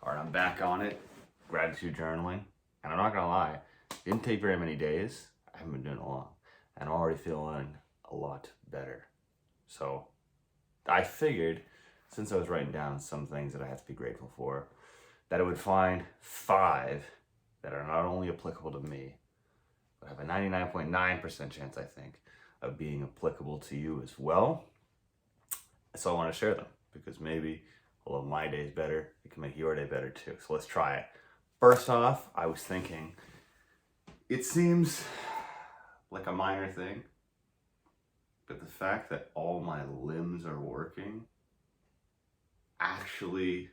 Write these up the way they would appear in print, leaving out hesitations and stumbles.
All right, I'm back on it. Gratitude journaling. And I'm not gonna lie, didn't take very many days. I haven't been doing it long. And I'm already feeling a lot better. So I figured, since I was writing down some things that I have to be grateful for, that I would find 5 that are not only applicable to me, but have a 99.9% chance, I think, of being applicable to you as well. So I want to share them because maybe, although my day is better, it can make your day better too. So let's try it. First off, I was thinking, it seems like a minor thing, but the fact that all my limbs are working actually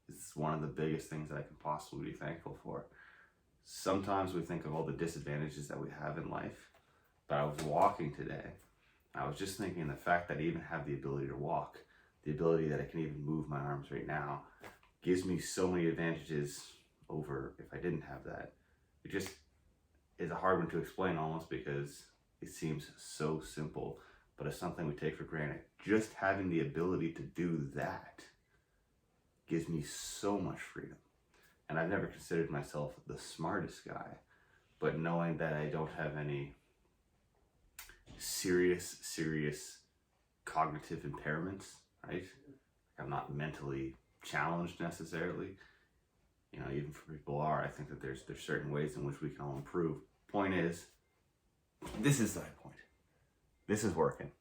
is one of the biggest things that I can possibly be thankful for. Sometimes we think of all the disadvantages that we have in life, but I was walking today. I was just thinking the fact that I even have the ability to walk, the ability that I can even move my arms right now, gives me so many advantages over if I didn't have that. It just is a hard one to explain almost because it seems so simple, but it's something we take for granted. Just having the ability to do that gives me so much freedom. And I've never considered myself the smartest guy, but knowing that I don't have any serious cognitive impairments, right? I'm not mentally challenged necessarily. You know, even for people are, I think that there's certain ways in which we can all improve. Point is, this is the point. This is working.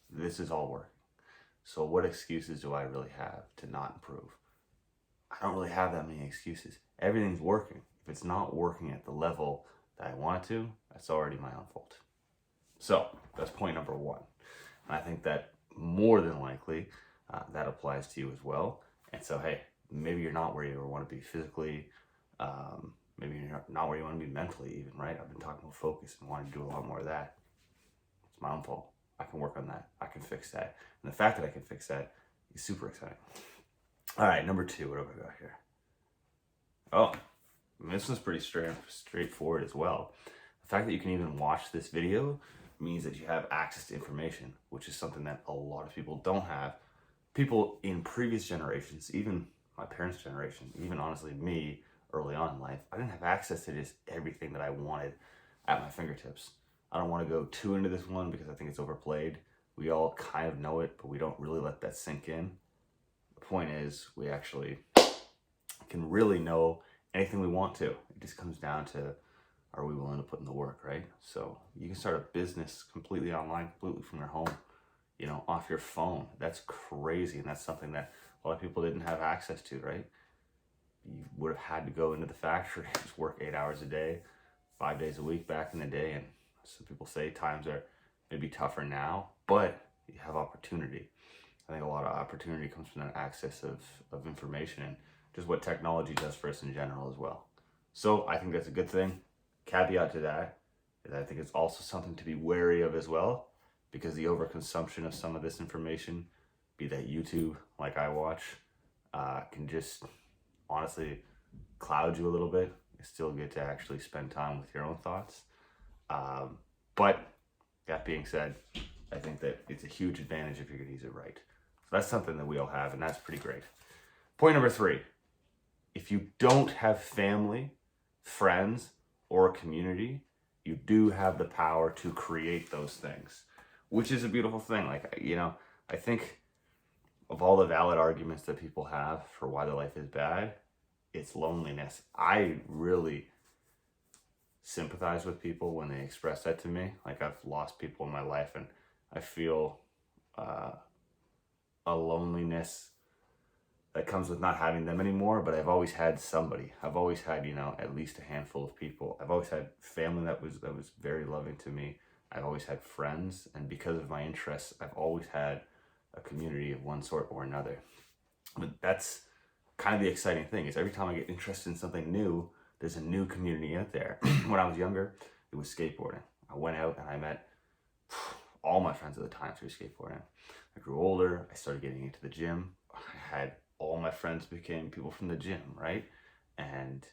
This is all working. So what excuses do I really have to not improve? I don't really have that many excuses. Everything's working. If it's not working at the level that I want it to, that's already my own fault. So that's point number 1. And I think that more than likely that applies to you as well. And so, hey, maybe you're not where you want to be physically. Maybe you're not where you want to be mentally even, right? I've been talking about focus and wanting to do a lot more of that. It's my own fault. I can work on that. I can fix that. And the fact that I can fix that is super exciting. All right, number 2, what have I got here? Oh, this one's pretty straightforward as well. The fact that you can even watch this video means that you have access to information, which is something that a lot of people don't have. People in previous generations, even my parents' generation, even honestly me early on in life, I didn't have access to just everything that I wanted at my fingertips. I don't want to go too into this one because I think it's overplayed. We all kind of know it, but we don't really let that sink in. The point is, we actually can really know anything we want to. It just comes down to, are we willing to put in the work, right? So you can start a business completely online, completely from your home, you know, off your phone. That's crazy. And that's something that a lot of people didn't have access to, right? You would have had to go into the factory, just work 8 hours a day, 5 days a week back in the day. And some people say times are maybe tougher now, but you have opportunity. I think a lot of opportunity comes from that access of information and just what technology does for us in general as well. So I think that's a good thing. Caveat to that is I think it's also something to be wary of as well, because the overconsumption of some of this information, be that YouTube like I watch, can just honestly cloud you a little bit. It's still good to actually spend time with your own thoughts. But that being said, I think that it's a huge advantage if you're going to use it right. So that's something that we all have, and that's pretty great. Point number 3, if you don't have family, friends, or a community, you do have the power to create those things, which is a beautiful thing. Like, you know, I think of all the valid arguments that people have for why their life is bad, it's loneliness. I really sympathize with people when they express that to me. Like, I've lost people in my life and I feel a loneliness that comes with not having them anymore, but I've always had somebody. I've always had, you know, at least a handful of people. I've always had family that was very loving to me. I've always had friends, and because of my interests, I've always had a community of one sort or another. But that's kind of the exciting thing, is every time I get interested in something new, there's a new community out there. When I was younger, it was skateboarding. I went out and I met all my friends at the time through skateboarding. I grew older, I started getting into the gym. I had all my friends became people from the gym, right? And,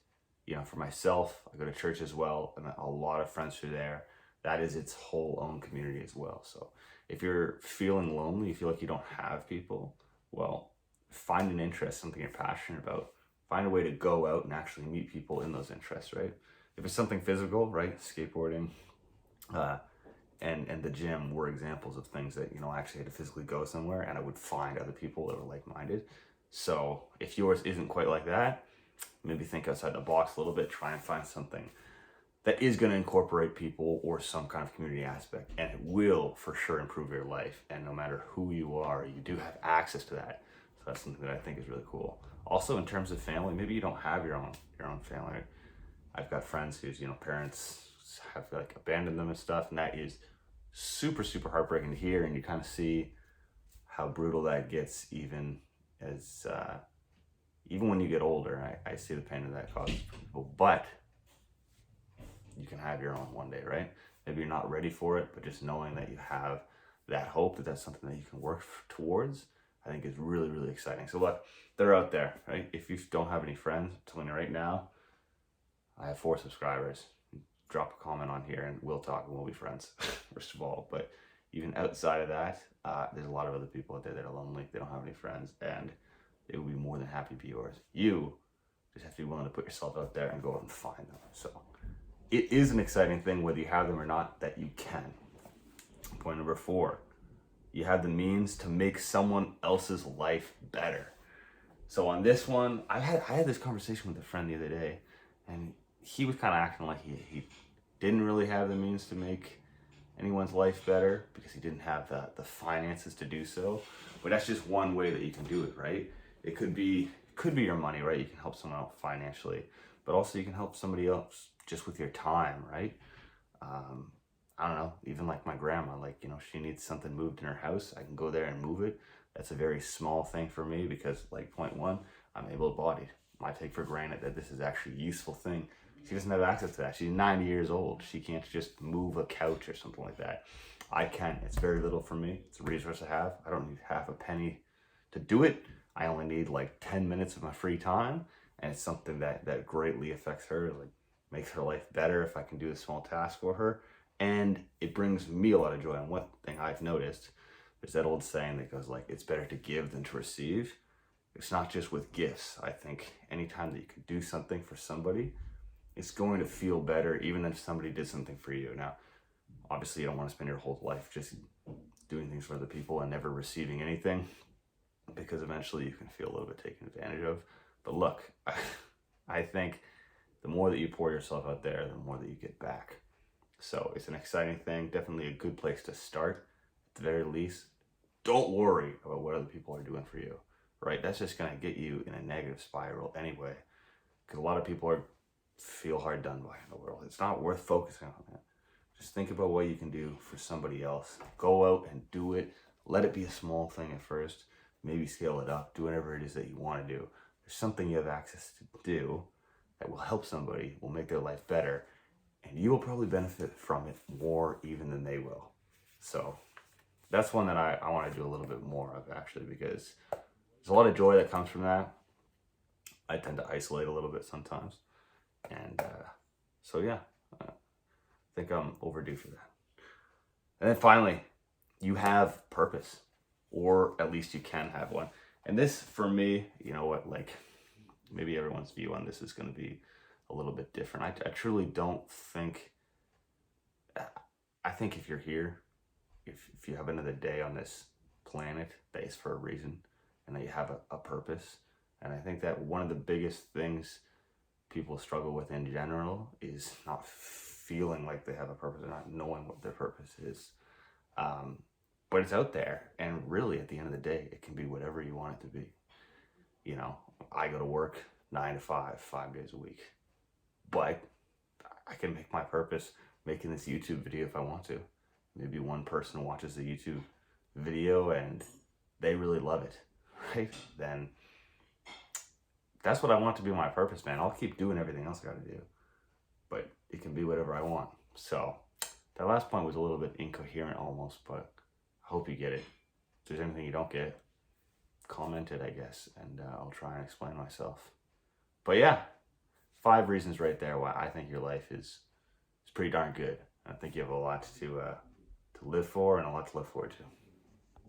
you know, for myself, I go to church as well, and a lot of friends are there. That is its whole own community as well. So if you're feeling lonely, you feel like you don't have people, well, find an interest, something you're passionate about, find a way to go out and actually meet people in those interests, right? If it's something physical, right, skateboarding, and the gym were examples of things that, you know, I actually had to physically go somewhere and I would find other people that were like-minded. So if yours isn't quite like that, maybe think outside the box a little bit, try and find something that is going to incorporate people or some kind of community aspect, and it will for sure improve your life. And no matter who you are, you do have access to that. So that's something that I think is really cool. Also, in terms of family, maybe you don't have your own family. I've got friends whose, you know, parents have like abandoned them and stuff, and that is super, super heartbreaking to hear. And you kind of see how brutal that gets, even as even when you get older. I see the pain that causes people, but you can have your own one day, right? Maybe you're not ready for it, but just knowing that you have that hope, that that's something that you can work towards, I think is really, really exciting. So look, they're out there, right? If you don't have any friends, I'm telling you right now, I have 4 subscribers. Drop a comment on here and we'll talk and we'll be friends, first of all. But even outside of that, there's a lot of other people out there that are lonely, they don't have any friends, and they will be more than happy to be yours. You just have to be willing to put yourself out there and go out and find them. So it is an exciting thing, whether you have them or not, that you can. Point number 4, you have the means to make someone else's life better. So on this one, I had this conversation with a friend the other day, and he was kind of acting like he didn't really have the means to make anyone's life better because he didn't have the finances to do so. But that's just one way that you can do it, right? It could be your money, right? You can help someone out financially, but also you can help somebody else just with your time, right? I don't know, even like my grandma, like, you know, she needs something moved in her house. I can go there and move it. That's a very small thing for me because, like, point 1, I'm able-bodied. I take for granted that this is actually a useful thing. She doesn't have access to that. She's 90 years old. She can't just move a couch or something like that. I can. It's very little for me. It's a resource I have. I don't need half a penny to do it. I only need like 10 minutes of my free time, and it's something that greatly affects her, like makes her life better if I can do a small task for her. And it brings me a lot of joy. And one thing I've noticed, there's that old saying that goes like, it's better to give than to receive. It's not just with gifts. I think anytime that you can do something for somebody, it's going to feel better even if somebody did something for you. Now, obviously you don't want to spend your whole life just doing things for other people and never receiving anything, because eventually you can feel a little bit taken advantage of. But look, I think the more that you pour yourself out there, the more that you get back. So it's an exciting thing, definitely a good place to start. At the very least, don't worry about what other people are doing for you, right? That's just going to get you in a negative spiral anyway, because a lot of people feel hard done by in the world. It's not worth focusing on that. Just think about what you can do for somebody else. Go out and do it. Let it be a small thing at first. Maybe scale it up. Do whatever it is that you want to do. There's something you have access to do that will help somebody, will make their life better, and you will probably benefit from it more even than they will. So that's one that I want to do a little bit more of, actually, because there's a lot of joy that comes from that. I tend to isolate a little bit sometimes. And so yeah, I think I'm overdue for that. And then finally, you have purpose, or at least you can have one. And this, for me, you know what, like, maybe everyone's view on this is going to be a little bit different. I truly don't think, I think if you're here, if you have another day on this planet, that is for a reason, and that you have a purpose. And I think that one of the biggest things people struggle with in general is not feeling like they have a purpose, or not knowing what their purpose is. But it's out there, and really at the end of the day, it can be whatever you want it to be. You know, I go to work 9 to 5, 5 days a week, but I can make my purpose making this YouTube video if I want to. Maybe one person watches the YouTube video and they really love it, right? Then that's what I want to be my purpose, man. I'll keep doing everything else I got to do, but it can be whatever I want. So that last point was a little bit incoherent almost, but I hope you get it. If there's anything you don't get, comment it, I guess, and I'll try and explain myself. But yeah, 5 reasons right there why I think your life is pretty darn good. I think you have a lot to live for and a lot to look forward to.